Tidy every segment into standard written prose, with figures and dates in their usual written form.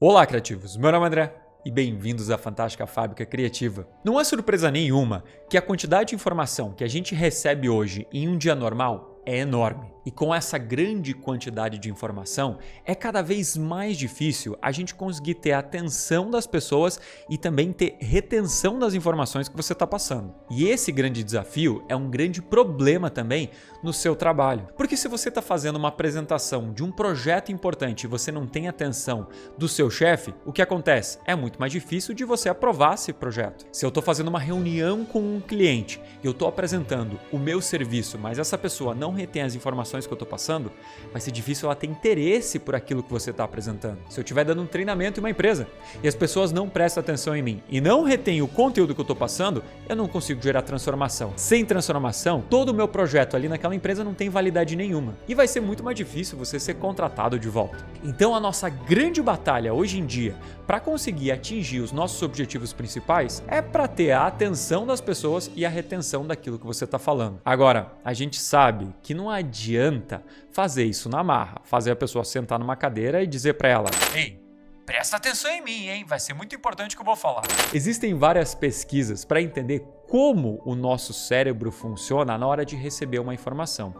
Olá, criativos! Meu nome é André e bem-vindos à Fantástica Fábrica Criativa. Não é surpresa nenhuma que a quantidade de informação que a gente recebe hoje em um dia normal é enorme. E com essa grande quantidade de informação, é cada vez mais difícil a gente conseguir ter a atenção das pessoas e também ter retenção das informações que você está passando. E esse grande desafio é um grande problema também no seu trabalho. Porque se você está fazendo uma apresentação de um projeto importante e você não tem atenção do seu chefe, o que acontece? É muito mais difícil de você aprovar esse projeto. Se eu estou fazendo uma reunião com um cliente e eu estou apresentando o meu serviço, mas essa pessoa não retém as informações que eu estou passando, vai ser difícil ela ter interesse por aquilo que você está apresentando. Se eu estiver dando um treinamento em uma empresa e as pessoas não prestam atenção em mim e não retêm o conteúdo que eu estou passando, eu não consigo gerar transformação. Sem transformação, todo o meu projeto ali naquela empresa não tem validade nenhuma e vai ser muito mais difícil você ser contratado de volta. Então a nossa grande batalha hoje em dia para conseguir atingir os nossos objetivos principais é para ter a atenção das pessoas e a retenção daquilo que você está falando. Agora, a gente sabe que não adianta fazer isso na marra, fazer a pessoa sentar numa cadeira e dizer para ela: "Ei, presta atenção em mim, hein? Vai ser muito importante o que eu vou falar." Existem várias pesquisas para entender como o nosso cérebro funciona na hora de receber uma informação.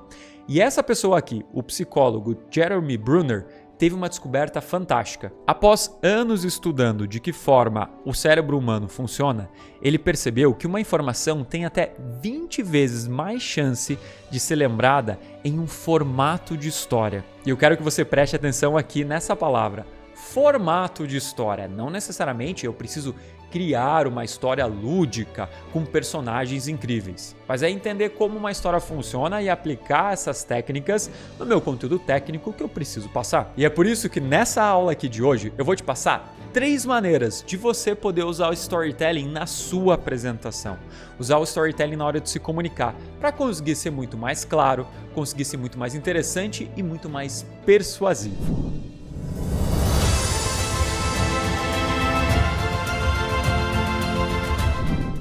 E essa pessoa aqui, o psicólogo Jeremy Bruner, teve uma descoberta fantástica. Após anos estudando de que forma o cérebro humano funciona, ele percebeu que uma informação tem até 20 vezes mais chance de ser lembrada em um formato de história. E eu quero que você preste atenção aqui nessa palavra, formato de história. Não necessariamente eu preciso criar uma história lúdica com personagens incríveis, mas é entender como uma história funciona e aplicar essas técnicas no meu conteúdo técnico que eu preciso passar. E é por isso que nessa aula aqui de hoje eu vou te passar 3 maneiras de você poder usar o storytelling na sua apresentação. Usar o storytelling na hora de se comunicar para conseguir ser muito mais claro, conseguir ser muito mais interessante e muito mais persuasivo.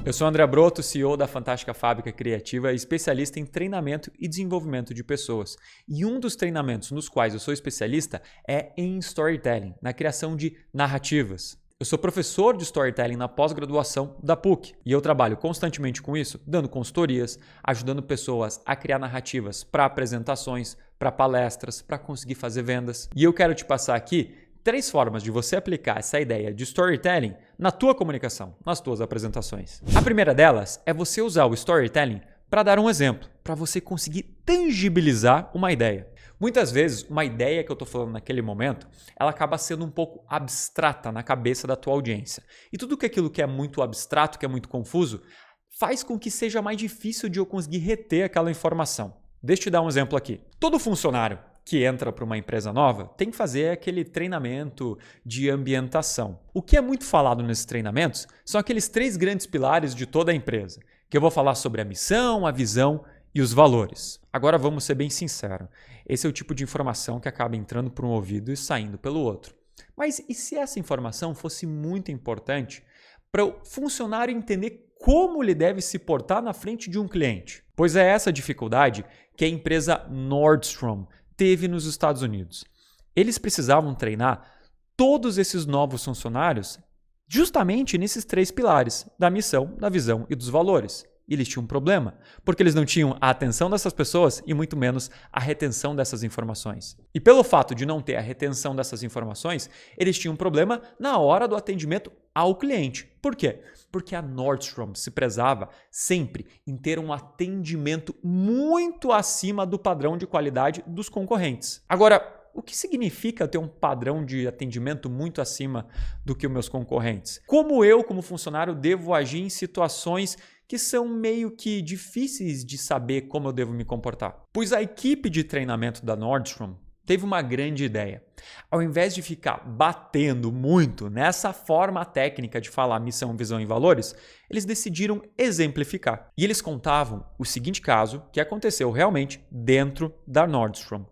Eu sou André Broto, CEO da Fantástica Fábrica Criativa e especialista em treinamento e desenvolvimento de pessoas. E um dos treinamentos nos quais eu sou especialista é em storytelling, na criação de narrativas. Eu sou professor de storytelling na pós-graduação da PUC e eu trabalho constantemente com isso, dando consultorias, ajudando pessoas a criar narrativas para apresentações, para palestras, para conseguir fazer vendas. E eu quero te passar aqui 3 formas de você aplicar essa ideia de storytelling na tua comunicação, nas tuas apresentações. A primeira delas é você usar o storytelling para dar um exemplo, para você conseguir tangibilizar uma ideia. Muitas vezes, uma ideia que eu estou falando naquele momento, ela acaba sendo um pouco abstrata na cabeça da tua audiência. E tudo aquilo que é muito abstrato, que é muito confuso, faz com que seja mais difícil de eu conseguir reter aquela informação. Deixa eu te dar um exemplo aqui. Todo funcionário que entra para uma empresa nova tem que fazer aquele treinamento de ambientação. O que é muito falado nesses treinamentos são aqueles 3 grandes pilares de toda a empresa, que eu vou falar sobre a missão, a visão e os valores. Agora vamos ser bem sinceros, esse é o tipo de informação que acaba entrando por um ouvido e saindo pelo outro. Mas e se essa informação fosse muito importante para o funcionário entender como ele deve se portar na frente de um cliente? Pois é essa dificuldade que a empresa Nordstrom teve nos Estados Unidos. Eles precisavam treinar todos esses novos funcionários justamente nesses 3 pilares, da missão, da visão e dos valores. E eles tinham um problema, porque eles não tinham a atenção dessas pessoas e muito menos a retenção dessas informações. E pelo fato de não ter a retenção dessas informações, eles tinham um problema na hora do atendimento ao cliente. Por quê? Porque a Nordstrom se prezava sempre em ter um atendimento muito acima do padrão de qualidade dos concorrentes. Agora, o que significa ter um padrão de atendimento muito acima do que os meus concorrentes? Como eu, como funcionário, devo agir em situações que são meio que difíceis de saber como eu devo me comportar? Pois a equipe de treinamento da Nordstrom teve uma grande ideia. Ao invés de ficar batendo muito nessa forma técnica de falar missão, visão e valores, eles decidiram exemplificar. E eles contavam o seguinte caso que aconteceu realmente dentro da Nordstrom.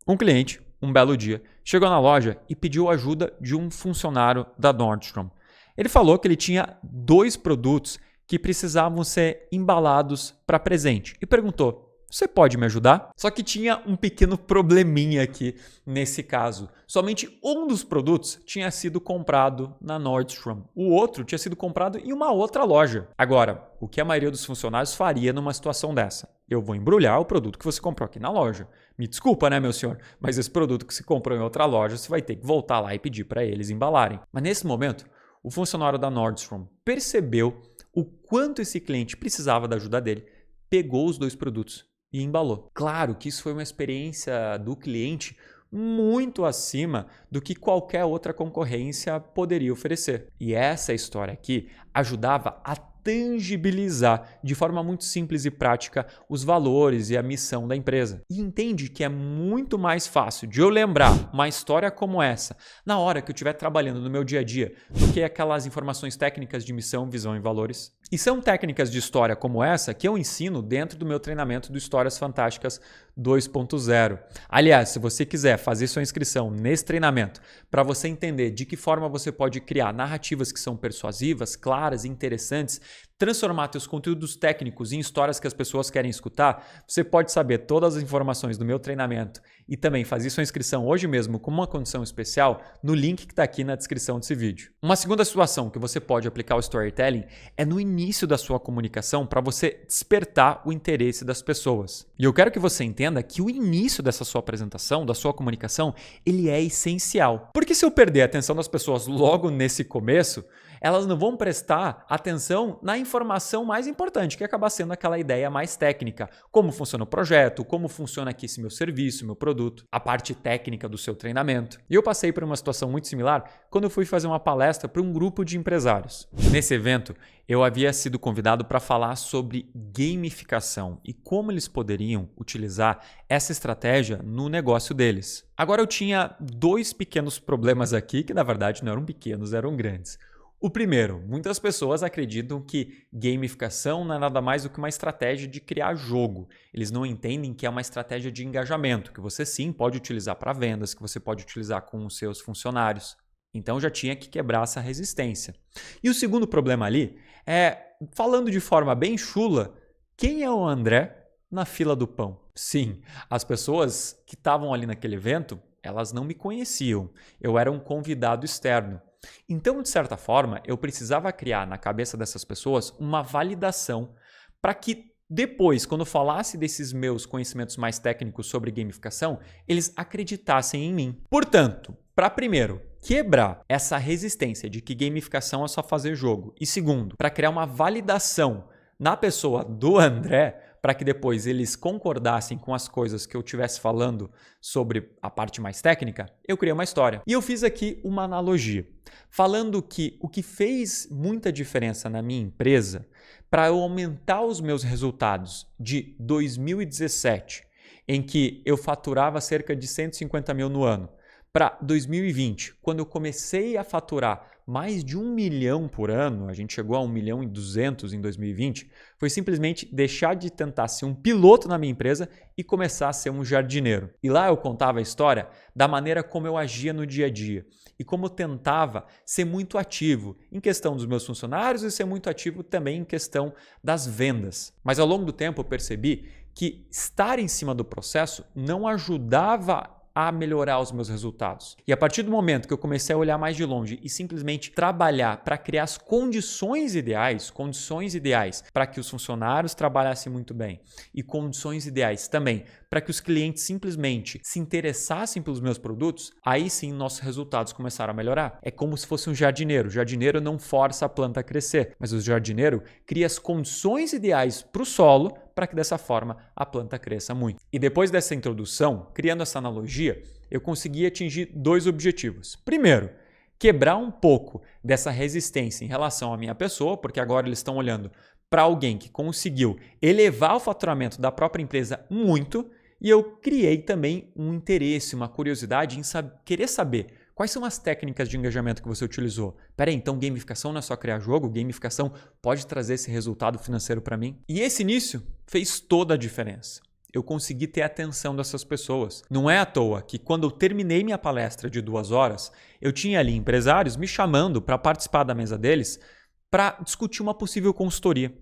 Um cliente, um belo dia, chegou na loja e pediu ajuda de um funcionário da Nordstrom. Ele falou que ele tinha 2 produtos que precisavam ser embalados para presente e perguntou: Você pode me ajudar? Só que tinha um pequeno probleminha aqui nesse caso. Somente um dos produtos tinha sido comprado na Nordstrom. O outro tinha sido comprado em uma outra loja. Agora, o que a maioria dos funcionários faria numa situação dessa? Eu vou embrulhar o produto que você comprou aqui na loja. Me desculpa, né, meu senhor? Mas esse produto que você comprou em outra loja, você vai ter que voltar lá e pedir para eles embalarem. Mas nesse momento, o funcionário da Nordstrom percebeu o quanto esse cliente precisava da ajuda dele, pegou os 2 produtos e embalou. Claro que isso foi uma experiência do cliente muito acima do que qualquer outra concorrência poderia oferecer. E essa história aqui ajudava a tangibilizar de forma muito simples e prática os valores e a missão da empresa. E entende que é muito mais fácil de eu lembrar uma história como essa na hora que eu estiver trabalhando no meu dia a dia do que aquelas informações técnicas de missão, visão e valores. E são técnicas de história como essa que eu ensino dentro do meu treinamento do Histórias Fantásticas 2.0. Aliás, se você quiser fazer sua inscrição nesse treinamento para você entender de que forma você pode criar narrativas que são persuasivas, claras e interessantes, transformar seus conteúdos técnicos em histórias que as pessoas querem escutar, você pode saber todas as informações do meu treinamento e também fazer sua inscrição hoje mesmo com uma condição especial no link que está aqui na descrição desse vídeo. Uma segunda situação que você pode aplicar o storytelling é no início da sua comunicação para você despertar o interesse das pessoas. E eu quero que você entenda que o início dessa sua apresentação, da sua comunicação, ele é essencial. Porque se eu perder a atenção das pessoas logo nesse começo, elas não vão prestar atenção na informação mais importante, que acaba sendo aquela ideia mais técnica. Como funciona o projeto, como funciona aqui esse meu serviço, meu produto, a parte técnica do seu treinamento. E eu passei por uma situação muito similar quando eu fui fazer uma palestra para um grupo de empresários. Nesse evento, eu havia sido convidado para falar sobre gamificação e como eles poderiam utilizar essa estratégia no negócio deles. Agora eu tinha 2 pequenos problemas aqui, que na verdade não eram pequenos, eram grandes. O primeiro, muitas pessoas acreditam que gamificação não é nada mais do que uma estratégia de criar jogo. Eles não entendem que é uma estratégia de engajamento, que você sim pode utilizar para vendas, que você pode utilizar com os seus funcionários. Então já tinha que quebrar essa resistência. E o segundo problema ali é, falando de forma bem chula, quem é o André na fila do pão? Sim, as pessoas que estavam ali naquele evento, elas não me conheciam. Eu era um convidado externo. Então, de certa forma, eu precisava criar na cabeça dessas pessoas uma validação para que depois, quando eu falasse desses meus conhecimentos mais técnicos sobre gamificação, eles acreditassem em mim. Portanto, para primeiro, quebrar essa resistência de que gamificação é só fazer jogo. E segundo, para criar uma validação na pessoa do André, para que depois eles concordassem com as coisas que eu estivesse falando sobre a parte mais técnica, eu criei uma história. E eu fiz aqui uma analogia, falando que o que fez muita diferença na minha empresa para eu aumentar os meus resultados de 2017, em que eu faturava cerca de 150 mil no ano, para 2020, quando eu comecei a faturar mais de 1 milhão por ano, a gente chegou a 1.200.000 em 2020, foi simplesmente deixar de tentar ser um piloto na minha empresa e começar a ser um jardineiro. E lá eu contava a história da maneira como eu agia no dia a dia e como eu tentava ser muito ativo em questão dos meus funcionários e ser muito ativo também em questão das vendas. Mas ao longo do tempo eu percebi que estar em cima do processo não ajudava a melhorar os meus resultados. E a partir do momento que eu comecei a olhar mais de longe e simplesmente trabalhar para criar as condições ideais para que os funcionários trabalhassem muito bem e condições ideais também para que os clientes simplesmente se interessassem pelos meus produtos, aí sim nossos resultados começaram a melhorar. É como se fosse um jardineiro. O jardineiro não força a planta a crescer, mas o jardineiro cria as condições ideais para o solo para que dessa forma a planta cresça muito. E depois dessa introdução, criando essa analogia, eu consegui atingir 2 objetivos. Primeiro, quebrar um pouco dessa resistência em relação à minha pessoa, porque agora eles estão olhando para alguém que conseguiu elevar o faturamento da própria empresa muito, e eu criei também um interesse, uma curiosidade em querer saber quais são as técnicas de engajamento que você utilizou. Peraí, então gamificação não é só criar jogo? Gamificação pode trazer esse resultado financeiro para mim? E esse início fez toda a diferença. Eu consegui ter a atenção dessas pessoas. Não é à toa que quando eu terminei minha palestra de 2 horas, eu tinha ali empresários me chamando para participar da mesa deles para discutir uma possível consultoria,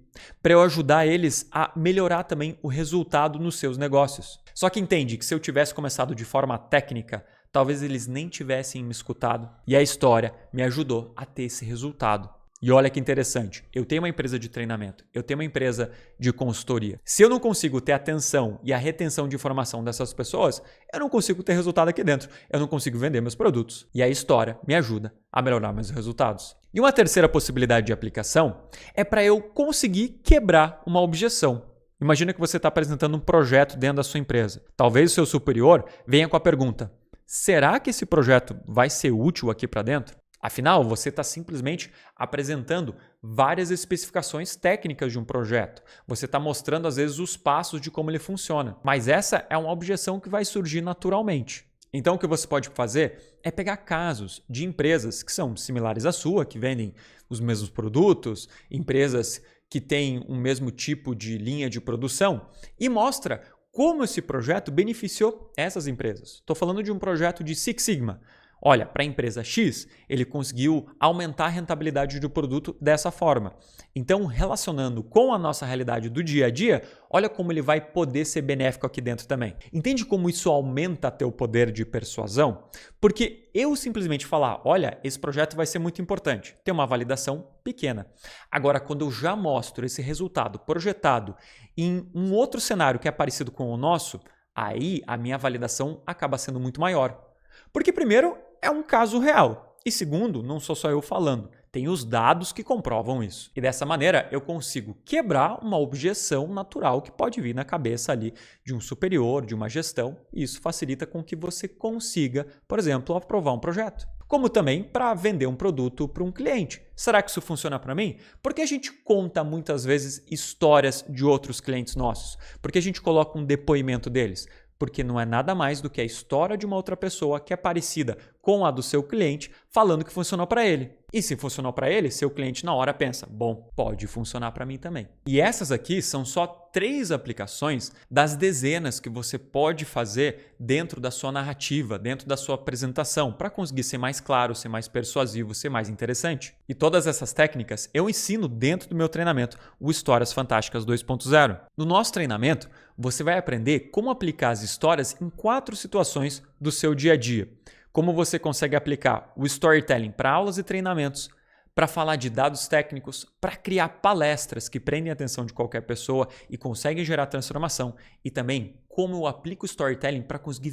para eu ajudar eles a melhorar também o resultado nos seus negócios. Só que entende que se eu tivesse começado de forma técnica, talvez eles nem tivessem me escutado e a história me ajudou a ter esse resultado. E olha que interessante, eu tenho uma empresa de treinamento, eu tenho uma empresa de consultoria. Se eu não consigo ter a atenção e a retenção de informação dessas pessoas, eu não consigo ter resultado aqui dentro, eu não consigo vender meus produtos. E a história me ajuda a melhorar meus resultados. E uma terceira possibilidade de aplicação é para eu conseguir quebrar uma objeção. Imagina que você está apresentando um projeto dentro da sua empresa. Talvez o seu superior venha com a pergunta: será que esse projeto vai ser útil aqui para dentro? Afinal, você está simplesmente apresentando várias especificações técnicas de um projeto. Você está mostrando, às vezes, os passos de como ele funciona. Mas essa é uma objeção que vai surgir naturalmente. Então, o que você pode fazer é pegar casos de empresas que são similares à sua, que vendem os mesmos produtos, empresas que têm o mesmo tipo de linha de produção, e mostra como esse projeto beneficiou essas empresas. Estou falando de um projeto de Six Sigma. Olha, para a empresa X, ele conseguiu aumentar a rentabilidade do produto dessa forma. Então, relacionando com a nossa realidade do dia a dia, olha como ele vai poder ser benéfico aqui dentro também. Entende como isso aumenta teu poder de persuasão? Porque eu simplesmente falar, olha, esse projeto vai ser muito importante, tem uma validação pequena. Agora, quando eu já mostro esse resultado projetado em um outro cenário que é parecido com o nosso, aí a minha validação acaba sendo muito maior. Porque, primeiro, é um caso real. E segundo, não sou só eu falando, tem os dados que comprovam isso. E dessa maneira, eu consigo quebrar uma objeção natural que pode vir na cabeça ali de um superior, de uma gestão, e isso facilita com que você consiga, por exemplo, aprovar um projeto. Como também para vender um produto para um cliente. Será que isso funciona para mim? Porque a gente conta muitas vezes histórias de outros clientes nossos. Porque a gente coloca um depoimento deles. Porque não é nada mais do que a história de uma outra pessoa que é parecida com a do seu cliente, falando que funcionou para ele. E se funcionou para ele, seu cliente na hora pensa, bom, pode funcionar para mim também. E essas aqui são só 3 aplicações das dezenas que você pode fazer dentro da sua narrativa, dentro da sua apresentação, para conseguir ser mais claro, ser mais persuasivo, ser mais interessante. E todas essas técnicas eu ensino dentro do meu treinamento, o Histórias Fantásticas 2.0. No nosso treinamento, você vai aprender como aplicar as histórias em 4 situações do seu dia a dia. Como você consegue aplicar o storytelling para aulas e treinamentos, para falar de dados técnicos, para criar palestras que prendem a atenção de qualquer pessoa e conseguem gerar transformação, e também como eu aplico o storytelling para conseguir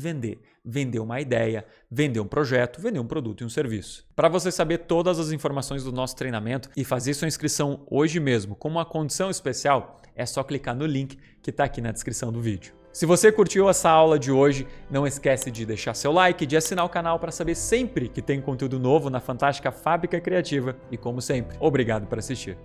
vender uma ideia, vender um projeto, vender um produto e um serviço. Para você saber todas as informações do nosso treinamento e fazer sua inscrição hoje mesmo com uma condição especial, é só clicar no link que está aqui na descrição do vídeo. Se você curtiu essa aula de hoje, não esquece de deixar seu like e de assinar o canal para saber sempre que tem conteúdo novo na fantástica Fábrica Criativa. E como sempre, obrigado por assistir.